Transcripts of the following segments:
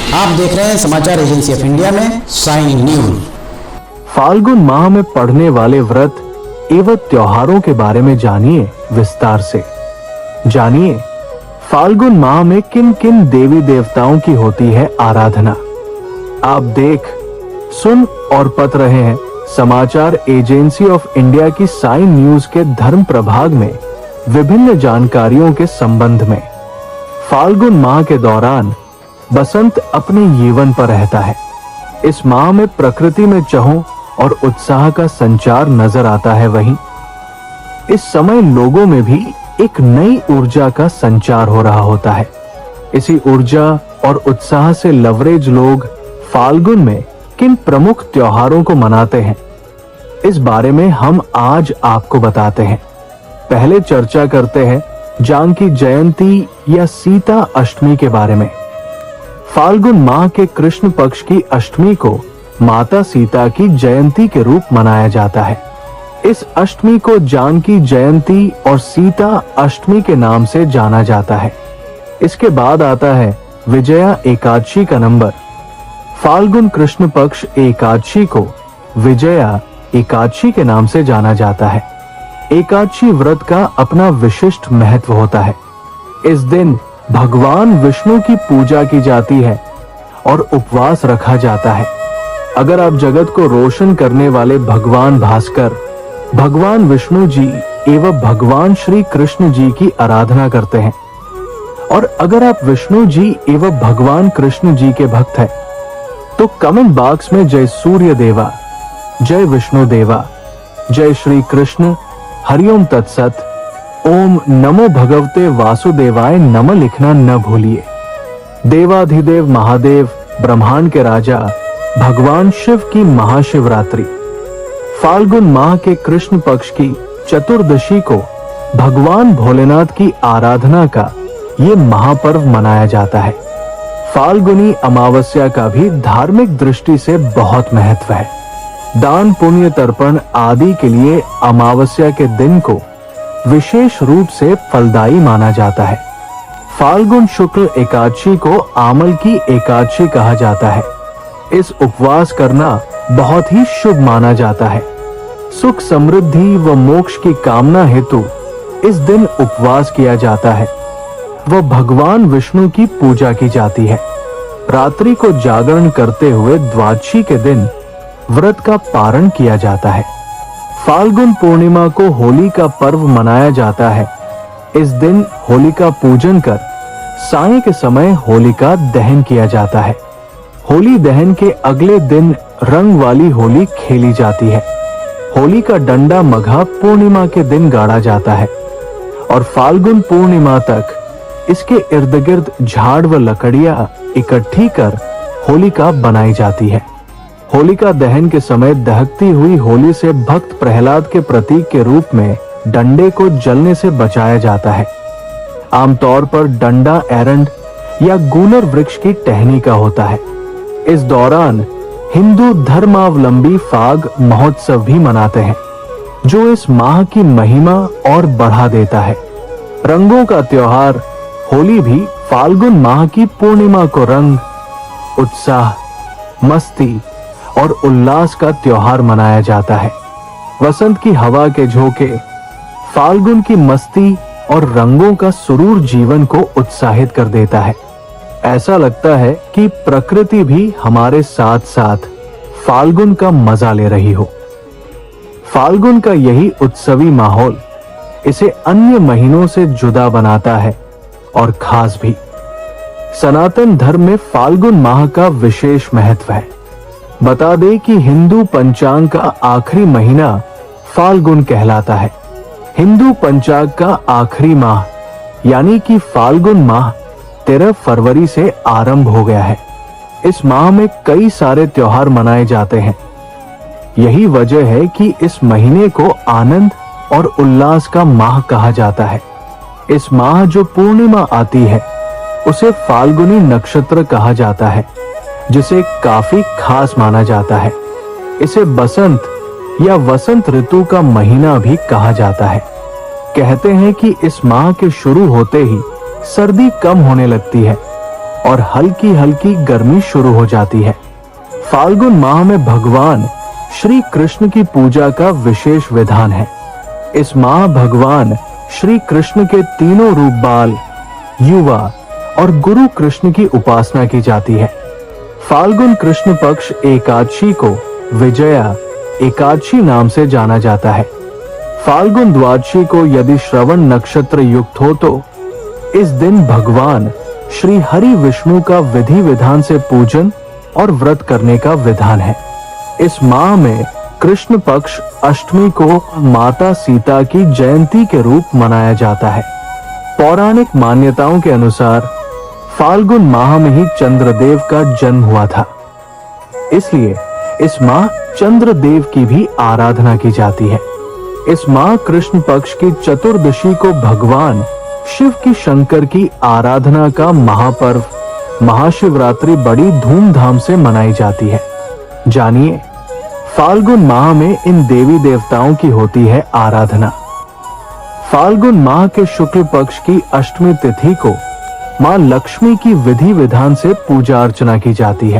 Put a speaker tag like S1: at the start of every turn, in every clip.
S1: आप देख रहे हैं समाचार एजेंसी ऑफ इंडिया में साइन न्यूज।
S2: फाल्गुन माह में पढ़ने वाले व्रत एवं त्योहारों के बारे में जानिए विस्तार से। जानिए फाल्गुन माह में किन किन देवी देवताओं की होती है आराधना। आप देख, सुन और पढ़ रहे हैं समाचार एजेंसी ऑफ इंडिया की साइन न्यूज के धर्म प्रभाग में विभिन्न जानकारियों के संबंध में। फाल्गुन माह के दौरान बसंत अपने यौवन पर रहता है। इस माह में प्रकृति में चहुं और उत्साह का संचार नजर आता है। वहीं इस समय लोगों में भी एक नई ऊर्जा का संचार हो रहा होता है। इसी ऊर्जा और उत्साह से लवरेज लोग फाल्गुन में किन प्रमुख त्योहारों को मनाते हैं, इस बारे में हम आज आपको बताते हैं। पहले चर्चा करते हैं जानकी जयंती या सीता अष्टमी के बारे में। फाल्गुन माह के कृष्ण पक्ष की अष्टमी को माता सीता की जयंती के रूप मनाया जाता है। इस अष्टमी को जानकी जयंती और सीता अष्टमी के नाम से जाना जाता है। इसके बाद आता है विजया एकादशी का नंबर। फाल्गुन कृष्ण पक्ष एकादशी को विजया एकादशी के नाम से जाना जाता है। एकादशी व्रत का अपना विशिष्ट महत्व होता है। इस दिन भगवान विष्णु की पूजा की जाती है और उपवास रखा जाता है। अगर आप जगत को रोशन करने वाले भगवान भास्कर, भगवान विष्णु जी एवं भगवान श्री कृष्ण जी की आराधना करते हैं, और अगर आप विष्णु जी एवं भगवान कृष्ण जी के भक्त हैं, तो कमेंट बॉक्स में जय सूर्य देवा, जय विष्णु देवा, जय श्री कृष्ण, हरिओम तत्सत, ओम नमो भगवते वासुदेवाय नमः लिखना न भूलिए। देवाधिदेव महादेव, ब्रह्मांड के राजा भगवान शिव की महाशिवरात्रि। फाल्गुन माह के कृष्ण पक्ष की चतुर्दशी को भगवान भोलेनाथ की आराधना का ये महापर्व मनाया जाता है। फाल्गुनी अमावस्या का भी धार्मिक दृष्टि से बहुत महत्व है। दान पुण्य तर्पण आदि के लिए अमावस्या के दिन को विशेष रूप से फलदायी माना जाता है। फाल्गुन शुक्ल एकादशी को आमल की एकादशी कहा जाता है। इस उपवास करना बहुत ही शुभ माना जाता है। सुख समृद्धि व मोक्ष की कामना हेतु इस दिन उपवास किया जाता है व भगवान विष्णु की पूजा की जाती है। रात्रि को जागरण करते हुए द्वादशी के दिन व्रत का पारण किया जाता है। फाल्गुन पूर्णिमा को होली का पर्व मनाया जाता है। इस दिन होलिका पूजन कर सायं के समय होलिका दहन किया जाता है। होली दहन के अगले दिन रंग वाली होली खेली जाती है। होली का डंडा मघा पूर्णिमा के दिन गाड़ा जाता है और फाल्गुन पूर्णिमा तक इसके इर्द गिर्द झाड़ व लकड़ियां इकट्ठी कर होलिका बनाई जाती है। होलिका दहन के समय दहकती हुई होली से भक्त प्रहलाद के प्रतीक के रूप में डंडे को जलने से बचाया जाता है। आमतौर पर डंडा एरंड या गूलर वृक्ष की टहनी का होता है। इस दौरान हिंदू धर्मावलंबी फाग महोत्सव भी मनाते हैं, जो इस माह की महिमा और बढ़ा देता है। रंगों का त्योहार होली भी फाल्गुन माह की पूर्णिमा को रंग, उत्साह, मस्ती और उल्लास का त्योहार मनाया जाता है। वसंत की हवा के झोंके, फाल्गुन की मस्ती और रंगों का सुरूर जीवन को उत्साहित कर देता है। ऐसा लगता है कि प्रकृति भी हमारे साथ साथ फाल्गुन का मजा ले रही हो। फाल्गुन का यही उत्सवी माहौल इसे अन्य महीनों से जुदा बनाता है और खास भी। सनातन धर्म में फाल्गुन माह का विशेष महत्व है। बता दें कि हिंदू पंचांग का आखिरी महीना फाल्गुन कहलाता है। हिंदू पंचांग का आखिरी माह यानी कि फाल्गुन माह 13 फरवरी से आरंभ हो गया है। इस माह में कई सारे त्योहार मनाए जाते हैं। यही वजह है कि इस महीने को आनंद और उल्लास का माह कहा जाता है। इस माह जो पूर्णिमा आती है उसे फाल्गुनी नक्षत्र कहा जाता है, जिसे काफी खास माना जाता है। इसे बसंत या वसंत ऋतु का महीना भी कहा जाता है। कहते हैं कि इस माह के शुरू होते ही सर्दी कम होने लगती है और हल्की हल्की गर्मी शुरू हो जाती है। फाल्गुन माह में भगवान श्री कृष्ण की पूजा का विशेष विधान है। इस माह भगवान श्री कृष्ण के तीनों रूप बाल, युवा और गुरु कृष्ण की उपासना की जाती है। फाल्गुन कृष्ण पक्ष एकादशी को विजया एकादशी नाम से जाना जाता है। फाल्गुन द्वादशी को यदि श्रवण नक्षत्र युक्त हो तो इस दिन भगवान श्री हरि विष्णु का विधि विधान से पूजन और व्रत करने का विधान है। इस माह में कृष्ण पक्ष अष्टमी को माता सीता की जयंती के रूप मनाया जाता है। पौराणिक मान्यताओं के अनुसार फाल्गुन माह में ही चंद्रदेव का जन्म हुआ था, इसलिए इस माह चंद्रदेव की भी आराधना की जाती है। इस माह कृष्ण पक्ष की चतुर्दशी को भगवान शिव की शंकर की आराधना का महापर्व महाशिवरात्रि बड़ी धूमधाम से मनाई जाती है। जानिए, फाल्गुन माह में इन देवी देवताओं की होती है आराधना। फाल्गुन माह के शुक्ल पक्ष की अष्टमी तिथि को मां लक्ष्मी की विधि विधान से पूजा अर्चना की जाती है।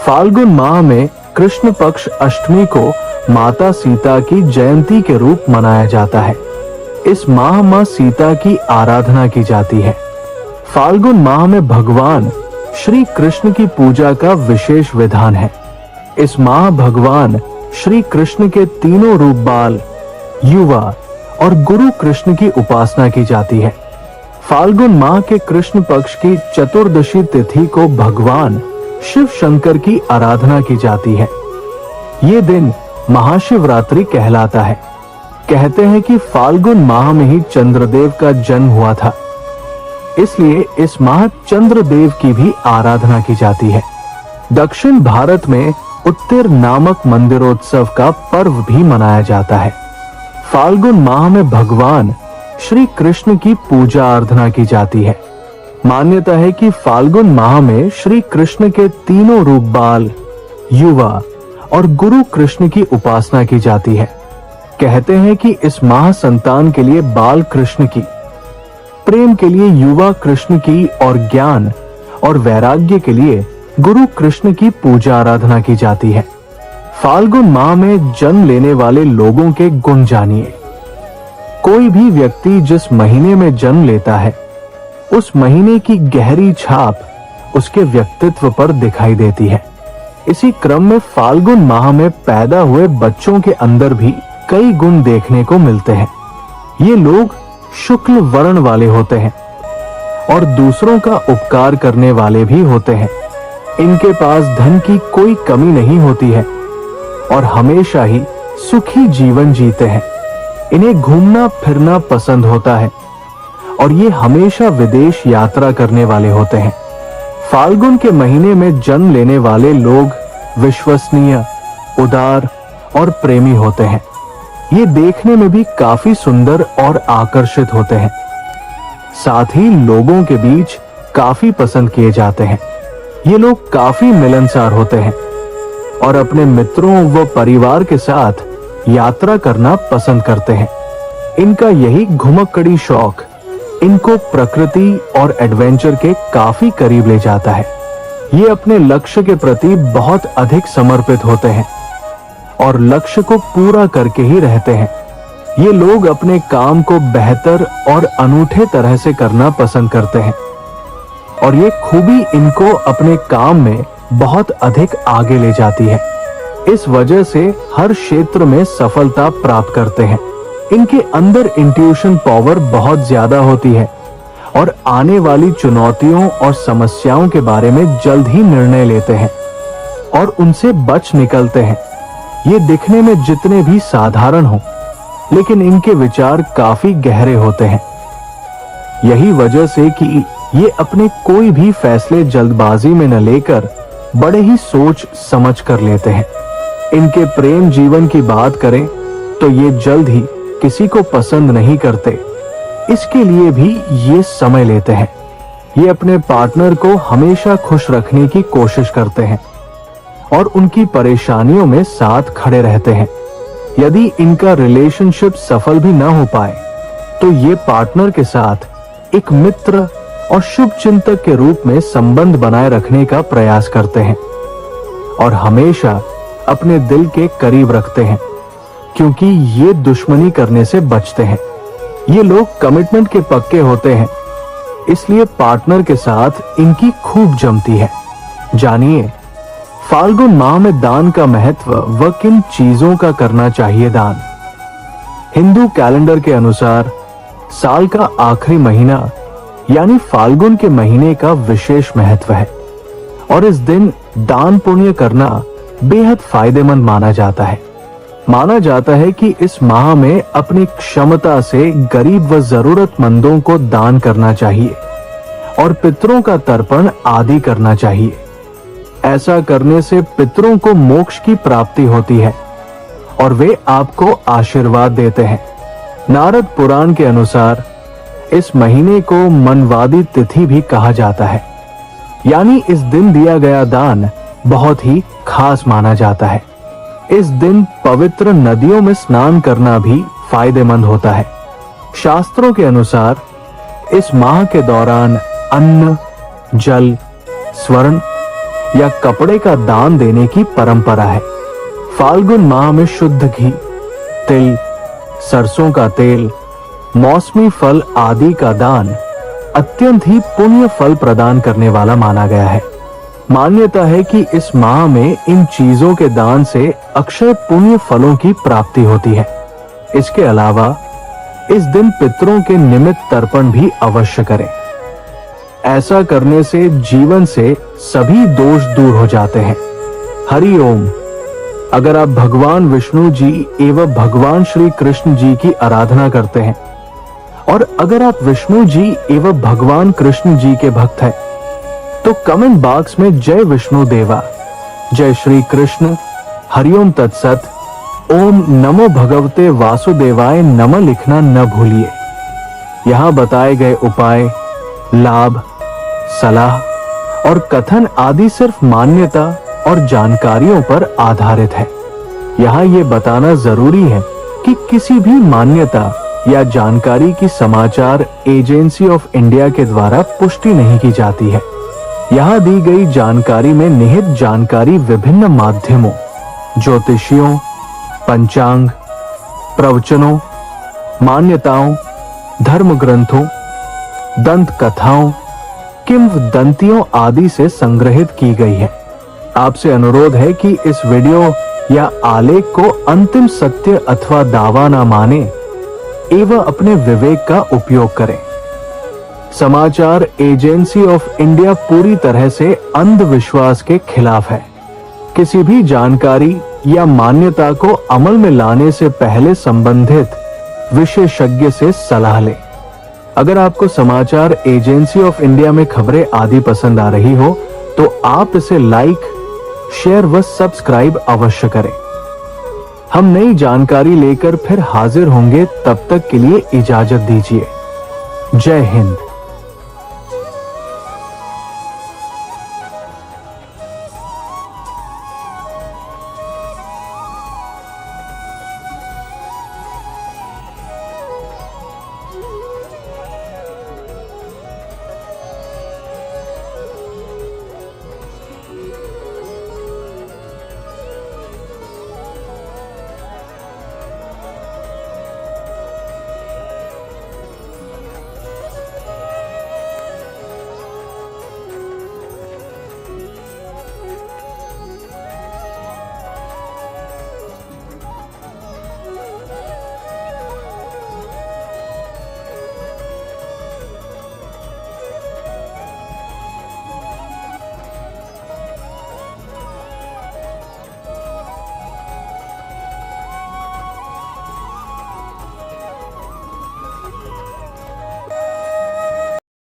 S2: फाल्गुन माह में कृष्ण पक्ष अष्टमी को माता सीता की जयंती के रूप मनाया जाता है। इस माह मां सीता की आराधना की जाती है। फाल्गुन माह में भगवान श्री कृष्ण की पूजा का विशेष विधान है। इस माह भगवान श्री कृष्ण के तीनों रूप बाल, युवा और गुरु कृष्ण की उपासना की जाती है। फाल्गुन माह के कृष्ण पक्ष की चतुर्दशी तिथि को भगवान शिव शंकर की आराधना की जाती है। ये दिन महाशिवरात्रि कहलाता है। कहते हैं कि फाल्गुन माह में ही चंद्रदेव का जन्म हुआ था, इसलिए इस माह चंद्रदेव की भी आराधना की जाती है। दक्षिण भारत में उत्तिर नामक मंदिरोत्सव का पर्व भी मनाया जाता है। फाल्गुन माह में भगवान श्री कृष्ण की पूजा आराधना की जाती है। मान्यता है कि फाल्गुन माह में श्री कृष्ण के तीनों रूप बाल, युवा और गुरु कृष्ण की उपासना की जाती है। कहते हैं कि इस माह संतान के लिए बाल कृष्ण की, प्रेम के लिए युवा कृष्ण की और ज्ञान और वैराग्य के लिए गुरु कृष्ण की पूजा आराधना की जाती है। फाल्गुन माह में जन्म लेने वाले लोगों के गुण जानिए। कोई भी व्यक्ति जिस महीने में जन्म लेता है, उस महीने की गहरी छाप उसके व्यक्तित्व पर दिखाई देती है। इसी क्रम में फाल्गुन माह में पैदा हुए बच्चों के अंदर भी कई गुण देखने को मिलते हैं। ये लोग शुक्ल वर्ण वाले होते हैं और दूसरों का उपकार करने वाले भी होते हैं। इनके पास धन की कोई कमी नहीं होती है और हमेशा ही सुखी जीवन जीते हैं। इन्हें घूमना फिरना पसंद होता है और ये हमेशा विदेश यात्रा करने वाले होते हैं। फाल्गुन के महीने में जन्म लेने वाले लोग विश्वसनीय, उदार और प्रेमी होते हैं। ये देखने में भी काफी सुंदर और आकर्षित होते हैं। साथ ही लोगों के बीच काफी पसंद किए जाते हैं। ये लोग काफी मिलनसार होते हैं और अपने मित्रों व परिवार के साथ यात्रा करना पसंद करते हैं। इनका यही घुमक्कड़ी शौक इनको प्रकृति और एडवेंचर के काफी करीब ले जाता है। ये अपने लक्ष्य के प्रति बहुत अधिक समर्पित होते हैं और लक्ष्य को पूरा करके ही रहते हैं। ये लोग अपने काम को बेहतर और अनूठे तरह से करना पसंद करते हैं और ये खूबी इनको अपने काम में बहुत अधिक आगे ले जाती है। इस वजह से हर क्षेत्र में सफलता प्राप्त करते हैं। इनके अंदर इंट्यूशन पावर बहुत ज्यादा होती है और आने वाली चुनौतियों और समस्याओं के बारे में जल्द ही निर्णय लेते हैं और उनसे बच निकलते हैं। ये दिखने में जितने भी साधारण हो, लेकिन इनके विचार काफी गहरे होते हैं। यही वजह से कि ये अपने कोई भी फैसले जल्दबाजी में न लेकर बड़े ही सोच समझ कर लेते हैं। इनके प्रेम जीवन की बात करें तो ये जल्द ही किसी को पसंद नहीं करते, इसके लिए भी ये समय लेते हैं। ये अपने पार्टनर को हमेशा खुश रखने की कोशिश करते हैं और उनकी परेशानियों में साथ खड़े रहते हैं। यदि इनका रिलेशनशिप सफल भी ना हो पाए तो ये पार्टनर के साथ एक मित्र और शुभ चिंतक के रूप में संबंध बनाए रखने का प्रयास करते हैं और हमेशा अपने दिल के करीब रखते हैं, क्योंकि ये दुश्मनी करने से बचते हैं। ये लोग कमिटमेंट के पक्के होते हैं, इसलिए पार्टनर के साथ इनकी खूब जमती है। जानिए फाल्गुन माह में दान का महत्व व किन चीजों का करना चाहिए दान। हिंदू कैलेंडर के अनुसार साल का आखिरी महीना यानी फाल्गुन के महीने का विशेष महत्व है और इस दिन दान पुण्य करना बेहद फायदेमंद माना जाता है। माना जाता है कि इस माह में अपनी क्षमता से गरीब व जरूरतमंदों को दान करना चाहिए और पितरों का तर्पण आदि करना चाहिए। ऐसा करने से पितरों को मोक्ष की प्राप्ति होती है और वे आपको आशीर्वाद देते हैं। नारद पुराण के अनुसार इस महीने को मनवादी तिथि भी कहा जाता है, यानी इस दिन दिया गया दान बहुत ही खास माना जाता है। इस दिन पवित्र नदियों में स्नान करना भी फायदेमंद होता है। शास्त्रों के अनुसार इस माह के दौरान अन्न, जल, स्वर्ण या कपड़े का दान देने की परंपरा है। फाल्गुन माह में शुद्ध घी, तिल, सरसों का तेल, मौसमी फल आदि का दान अत्यंत ही पुण्य फल प्रदान करने वाला माना गया है। मान्यता है कि इस माह में इन चीजों के दान से अक्षय पुण्य फलों की प्राप्ति होती है। इसके अलावा इस दिन पितरों के निमित्त तर्पण भी अवश्य करें। ऐसा करने से जीवन से सभी दोष दूर हो जाते हैं। हरि ओम। अगर आप भगवान विष्णु जी एवं भगवान श्री कृष्ण जी की आराधना करते हैं और अगर आप विष्णु जी एवं भगवान कृष्ण जी के भक्त हैं, तो कमेंट बॉक्स में जय विष्णु देवा, जय श्री कृष्ण, हरिओम तत्सत, ओम नमो भगवते वासुदेवाय नमः लिखना न भूलिए। यहां बताए गए उपाय, लाभ, सलाह और कथन आदि सिर्फ मान्यता और जानकारियों पर आधारित है। यहाँ ये बताना जरूरी है कि किसी भी मान्यता या जानकारी की समाचार एजेंसी ऑफ इंडिया के द्वारा पुष्टि नहीं की जाती है। यहाँ दी गई जानकारी में निहित जानकारी विभिन्न माध्यमों, ज्योतिषियों, पंचांग, प्रवचनों, मान्यताओं, धर्म ग्रंथों, दंत कथाओं, किंवदंतियों आदि से संग्रहित की गई है। आपसे अनुरोध है कि इस वीडियो या आलेख को अंतिम सत्य अथवा दावा न माने एवं अपने विवेक का उपयोग करें। समाचार एजेंसी ऑफ इंडिया पूरी तरह से अंधविश्वास के खिलाफ है। किसी भी जानकारी या मान्यता को अमल में लाने से पहले संबंधित विशेषज्ञ से सलाह लें। अगर आपको समाचार एजेंसी ऑफ इंडिया में खबरें आदि पसंद आ रही हो तो आप इसे लाइक, शेयर व सब्सक्राइब अवश्य करें। हम नई जानकारी लेकर फिर हाजिर होंगे, तब तक के लिए इजाजत दीजिए। जय हिंद।